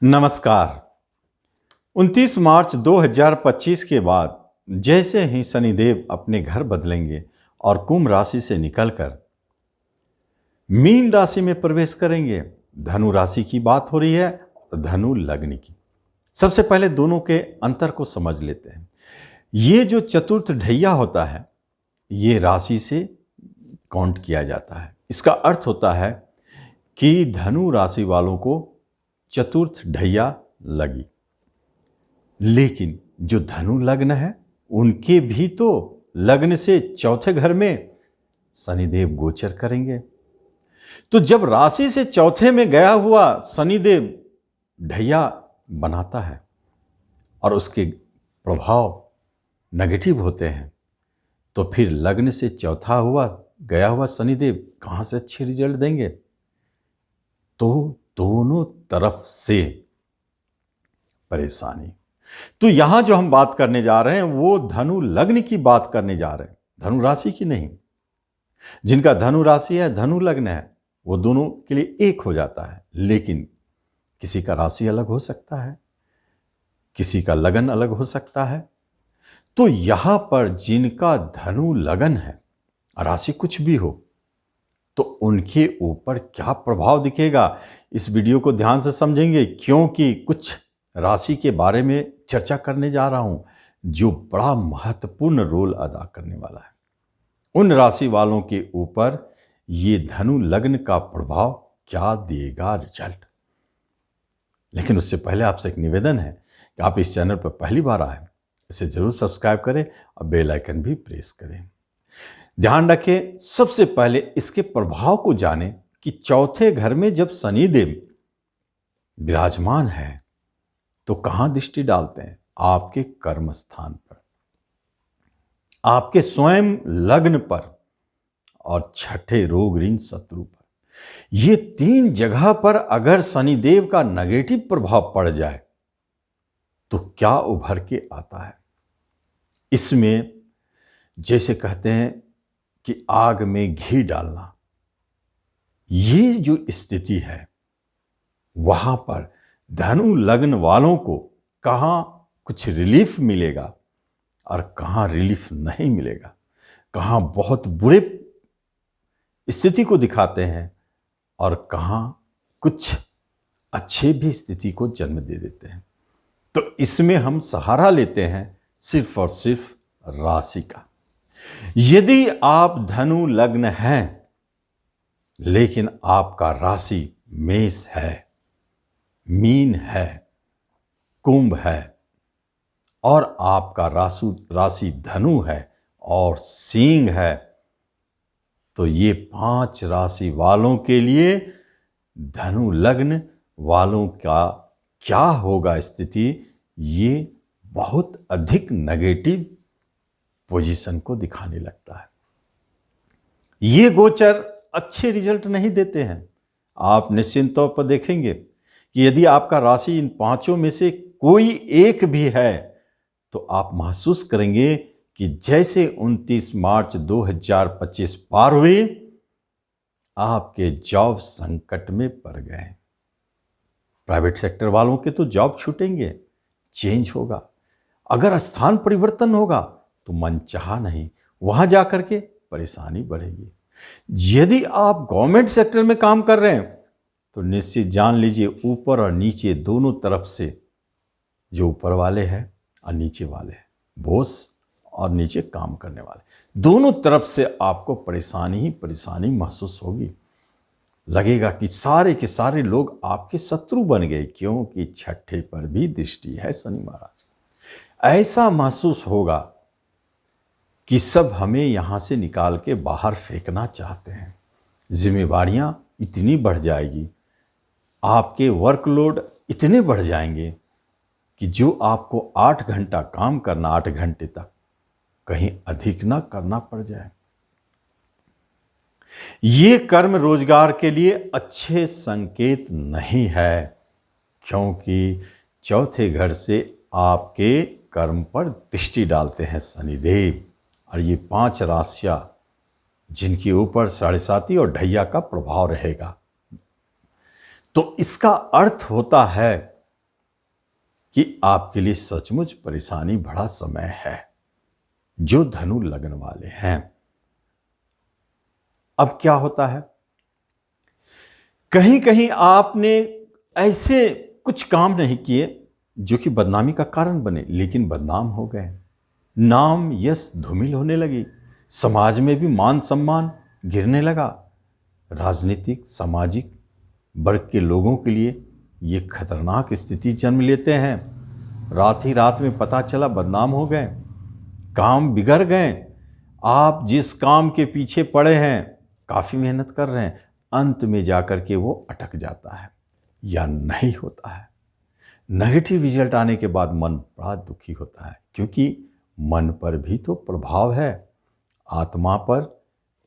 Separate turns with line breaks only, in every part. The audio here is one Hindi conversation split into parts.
नमस्कार। 29 मार्च 2025 के बाद जैसे ही शनिदेव अपने घर बदलेंगे और कुंभ राशि से निकलकर मीन राशि में प्रवेश करेंगे। धनु राशि की बात हो रही है, धनु लग्न की। सबसे पहले दोनों के अंतर को समझ लेते हैं। ये जो चतुर्थ ढैया होता है, ये राशि से काउंट किया जाता है। इसका अर्थ होता है कि धनु राशि वालों को चतुर्थ ढैया लगी, लेकिन जो धनु लग्न है उनके भी तो लग्न से चौथे घर में शनिदेव गोचर करेंगे। तो जब राशि से चौथे में गया हुआ शनिदेव ढैया बनाता है और उसके प्रभाव नेगेटिव होते हैं, तो फिर लग्न से चौथा गया हुआ शनिदेव कहाँ से अच्छे रिजल्ट देंगे? तो दोनों तरफ से परेशानी। तो यहां जो हम बात करने जा रहे हैं वो धनु लग्न की बात करने जा रहे हैं, धनु राशि की नहीं। जिनका धनु राशि है, धनु लग्न है, वो दोनों के लिए एक हो जाता है। लेकिन किसी का राशि अलग हो सकता है, किसी का लगन अलग हो सकता है। तो यहां पर जिनका धनु लगन है, राशि कुछ भी हो, तो उनके ऊपर क्या प्रभाव दिखेगा, इस वीडियो को ध्यान से समझेंगे, क्योंकि कुछ राशि के बारे में चर्चा करने जा रहा हूं जो बड़ा महत्वपूर्ण रोल अदा करने वाला है। उन राशि वालों के ऊपर ये धनु लग्न का प्रभाव क्या देगा रिजल्ट। लेकिन उससे पहले आपसे एक निवेदन है कि आप इस चैनल पर पहली बार आए, इसे जरूर सब्सक्राइब करें और बेल आइकन भी प्रेस करें। ध्यान रखें, सबसे पहले इसके प्रभाव को जानें कि चौथे घर में जब शनिदेव विराजमान है तो कहां दृष्टि डालते हैं? आपके कर्म स्थान पर, आपके स्वयं लग्न पर और छठे रोग ऋण शत्रु पर। ये तीन जगह पर अगर शनिदेव का नेगेटिव प्रभाव पड़ जाए तो क्या उभर के आता है? इसमें जैसे कहते हैं कि आग में घी डालना, ये जो स्थिति है वहां पर धनु लग्न वालों को कहां कुछ रिलीफ मिलेगा और कहां रिलीफ नहीं मिलेगा, कहां बहुत बुरे स्थिति को दिखाते हैं और कहां कुछ अच्छे भी स्थिति को जन्म दे देते हैं। तो इसमें हम सहारा लेते हैं सिर्फ और सिर्फ राशि का। यदि आप धनु लग्न हैं लेकिन आपका राशि मेष है, मीन है, कुंभ है और आपका राशि धनु है और सिंह है, तो ये 5 राशि वालों के लिए धनु लग्न वालों का क्या होगा स्थिति? ये बहुत अधिक नेगेटिव पोजीशन को दिखाने लगता है। ये गोचर अच्छे रिजल्ट नहीं देते हैं। आप निश्चित तौर पर देखेंगे कि यदि आपका राशि इन 5 में से कोई एक भी है तो आप महसूस करेंगे कि जैसे 29 मार्च 2025 पार हुई, आपके जॉब संकट में पड़ गए। प्राइवेट सेक्टर वालों के तो जॉब छूटेंगे, चेंज होगा। अगर स्थान परिवर्तन होगा तो मनचाहा नहीं, वहां जाकर के परेशानी बढ़ेगी। यदि आप गवर्नमेंट सेक्टर में काम कर रहे हैं तो निश्चित जान लीजिए, ऊपर और नीचे दोनों तरफ से, जो ऊपर वाले हैं और नीचे वाले हैं, बॉस और नीचे काम करने वाले, दोनों तरफ से आपको परेशानी ही परेशानी महसूस होगी। लगेगा कि सारे के सारे लोग आपके शत्रु बन गए, क्योंकि छठे पर भी दृष्टि है शनि महाराज। ऐसा महसूस होगा कि सब हमें यहां से निकाल के बाहर फेंकना चाहते हैं। जिम्मेवारियां इतनी बढ़ जाएगी, आपके वर्कलोड इतने बढ़ जाएंगे कि जो आपको 8 घंटा काम करना, 8 घंटे तक कहीं अधिक ना करना पड़ जाए। ये कर्म रोजगार के लिए अच्छे संकेत नहीं है, क्योंकि चौथे घर से आपके कर्म पर दृष्टि डालते हैं शनिदेव। और ये 5 राशियां जिनके ऊपर 7.5 और ढैया का प्रभाव रहेगा। तो इसका अर्थ होता है कि आपके लिए सचमुच परेशानी भरा समय है। जो धनु लग्न वाले हैं, अब क्या होता है, कहीं कहीं आपने ऐसे कुछ काम नहीं किए जो कि बदनामी का कारण बने, लेकिन बदनाम हो गए। नाम यश धूमिल होने लगी, समाज में भी मान सम्मान गिरने लगा। राजनीतिक सामाजिक वर्ग के लोगों के लिए ये खतरनाक स्थिति जन्म लेते हैं। रात ही रात में पता चला बदनाम हो गए, काम बिगड़ गए। आप जिस काम के पीछे पड़े हैं, काफ़ी मेहनत कर रहे हैं, अंत में जाकर के वो अटक जाता है या नहीं होता है। नेगेटिव रिजल्ट आने के बाद मन बड़ा दुखी होता है, क्योंकि मन पर भी तो प्रभाव है। आत्मा पर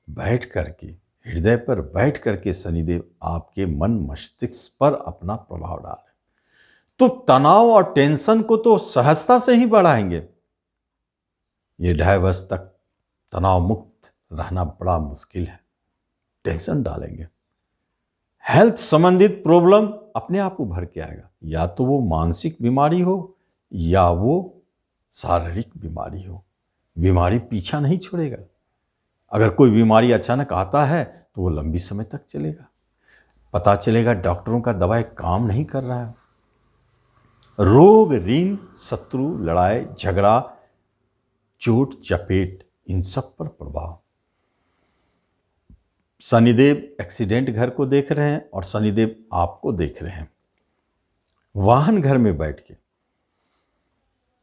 बैठ करके, हृदय पर बैठ करके शनिदेव आपके मन मस्तिष्क पर अपना प्रभाव डाल रहे, तो तनाव और टेंशन को तो सहजता से ही बढ़ाएंगे। ये 2.5 वर्ष तक तनाव मुक्त रहना बड़ा मुश्किल है, टेंशन डालेंगे। हेल्थ संबंधित प्रॉब्लम अपने आप उभर के आएगा, या तो वो मानसिक बीमारी हो या वो शारीरिक बीमारी हो। बीमारी पीछा नहीं छोड़ेगा। अगर कोई बीमारी अचानक आता है तो वो लंबी समय तक चलेगा। पता चलेगा डॉक्टरों का दवाई काम नहीं कर रहा है। रोग, ऋण, शत्रु, लड़ाई झगड़ा, चोट चपेट, इन सब पर प्रभाव। शनिदेव एक्सीडेंट घर को देख रहे हैं और शनिदेव आपको देख रहे हैं। वाहन घर में बैठ के,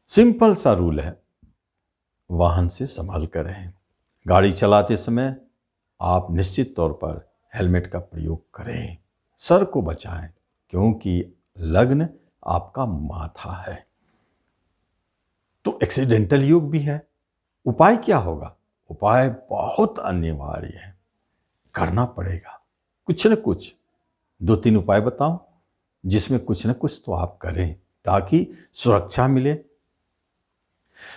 सिंपल सा रूल है, वाहन से संभाल कर रहें। गाड़ी चलाते समय आप निश्चित तौर पर हेलमेट का प्रयोग करें, सर को बचाएं, क्योंकि लग्न आपका माथा है। तो एक्सीडेंटल योग भी है। उपाय क्या होगा? उपाय बहुत अनिवार्य है, करना पड़ेगा कुछ न कुछ। 2-3 उपाय बताऊं, जिसमें कुछ न कुछ तो आप करें ताकि सुरक्षा मिले।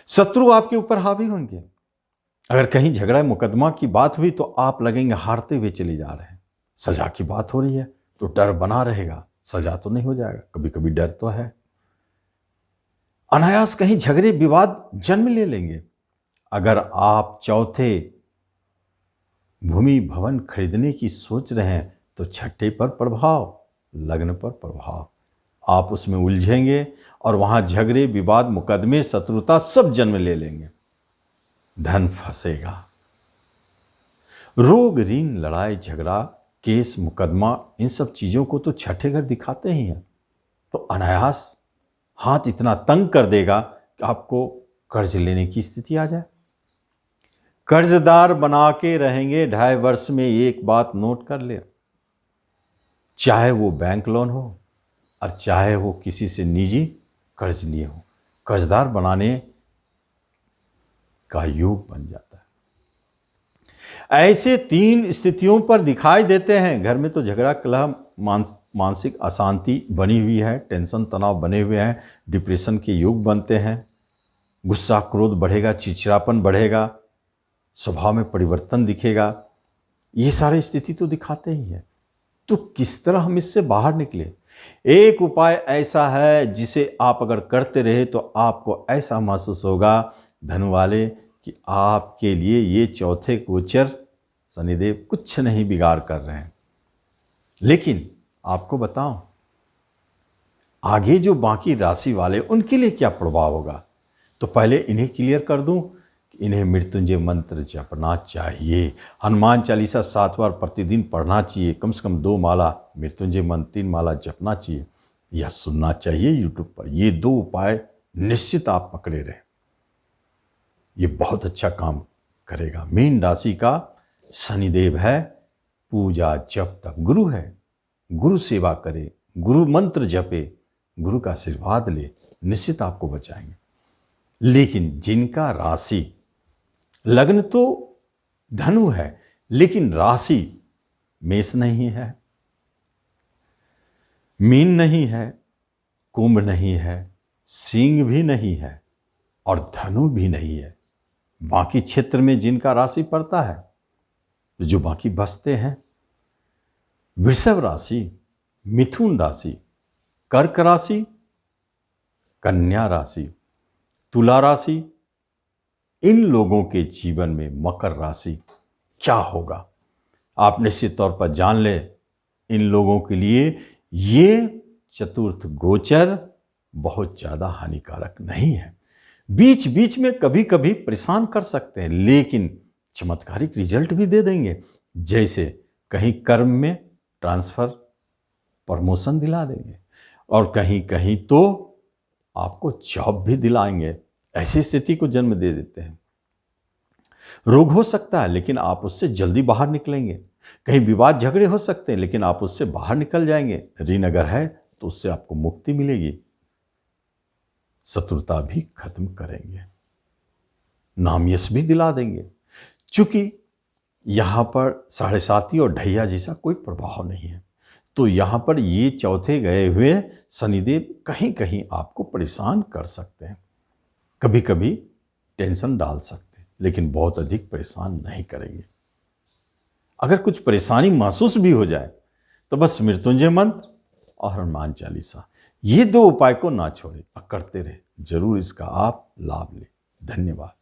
शत्रु आपके ऊपर हावी होंगे। अगर कहीं झगड़ा मुकदमा की बात हुई तो आप लगेंगे हारते हुए चले जा रहे हैं। सजा की बात हो रही है तो डर बना रहेगा, सजा तो नहीं हो जाएगा, कभी कभी डर तो है। अनायास कहीं झगड़े विवाद जन्म ले लेंगे। अगर आप चौथे भूमि भवन खरीदने की सोच रहे हैं तो छठे पर प्रभाव, लग्न पर प्रभाव, आप उसमें उलझेंगे और वहां झगड़े विवाद मुकदमे शत्रुता सब जन्म ले लेंगे। धन फंसेगा। रोग, ऋण, लड़ाई झगड़ा, केस मुकदमा, इन सब चीजों को तो छठे घर दिखाते ही हैं। तो अनायास हाथ इतना तंग कर देगा कि आपको कर्ज लेने की स्थिति आ जाए। कर्जदार बना के रहेंगे 2.5 वर्ष में। एक बात नोट कर ले, चाहे वो बैंक लोन हो और चाहे वो किसी से निजी कर्ज लिए हो, कर्जदार बनाने का योग बन जाता है। ऐसे 3 स्थितियों पर दिखाई देते हैं। घर में तो झगड़ा, कलह, मानसिक अशांति बनी हुई है, टेंशन तनाव बने हुए हैं, डिप्रेशन के योग बनते हैं, गुस्सा क्रोध बढ़ेगा, चिड़चिड़ापन बढ़ेगा, स्वभाव में परिवर्तन दिखेगा। ये सारी स्थिति तो दिखाते ही है। तो किस तरह हम इससे बाहर निकले? एक उपाय ऐसा है जिसे आप अगर करते रहे तो आपको ऐसा महसूस होगा धनु वाले कि आपके लिए ये चौथे गोचर शनिदेव कुछ नहीं बिगाड़ कर रहे हैं। लेकिन आपको बताऊं, आगे जो बाकी राशि वाले उनके लिए क्या प्रभाव होगा, तो पहले इन्हें क्लियर कर दूं कि इन्हें मृत्युंजय मंत्र जपना चाहिए। हनुमान चालीसा 7 बार प्रतिदिन पढ़ना चाहिए। कम से कम 2 माला मृत्युंजय मंत्र, 3 माला जपना चाहिए या सुनना चाहिए यूट्यूब पर। ये 2 उपाय निश्चित आप पकड़े रहें, ये बहुत अच्छा काम करेगा। मीन राशि का शनिदेव है, पूजा जप तक गुरु है। गुरु सेवा करे, गुरु मंत्र जपे, गुरु का आशीर्वाद ले, निश्चित आपको बचाएंगे। लेकिन जिनका राशि, लग्न तो धनु है लेकिन राशि मेष नहीं है, मीन नहीं है, कुंभ नहीं है, सिंह भी नहीं है और धनु भी नहीं है, बाकी क्षेत्र में जिनका राशि पड़ता है, जो बाकी बसते हैं, वृषभ राशि, मिथुन राशि, कर्क राशि, कन्या राशि, तुला राशि, इन लोगों के जीवन में मकर राशि क्या होगा आप निश्चित तौर पर जान लें। इन लोगों के लिए ये चतुर्थ गोचर बहुत ज़्यादा हानिकारक नहीं है। बीच बीच में कभी कभी परेशान कर सकते हैं, लेकिन चमत्कारिक रिजल्ट भी दे देंगे। जैसे कहीं कर्म में ट्रांसफर, प्रमोशन दिला देंगे, और कहीं कहीं तो आपको जॉब भी दिलाएंगे। ऐसी स्थिति को जन्म दे देते हैं। रोग हो सकता है, लेकिन आप उससे जल्दी बाहर निकलेंगे। कहीं विवाद झगड़े हो सकते हैं, लेकिन आप उससे बाहर निकल जाएंगे। ऋण अगर है तो उससे आपको मुक्ति मिलेगी। शत्रुता भी खत्म करेंगे, नाम यश भी दिला देंगे। चूंकि यहां पर साढ़े साती और ढैया जैसा कोई प्रभाव नहीं है, तो यहां पर ये चौथे गए हुए शनिदेव कहीं कहीं आपको परेशान कर सकते हैं, कभी कभी टेंशन डाल सकते हैं, लेकिन बहुत अधिक परेशान नहीं करेंगे। अगर कुछ परेशानी महसूस भी हो जाए तो बस मृत्युंजय मंत्र और हनुमान चालीसा, ये 2 उपाय को ना छोड़ें और करते रहे। जरूर इसका आप लाभ लें। धन्यवाद।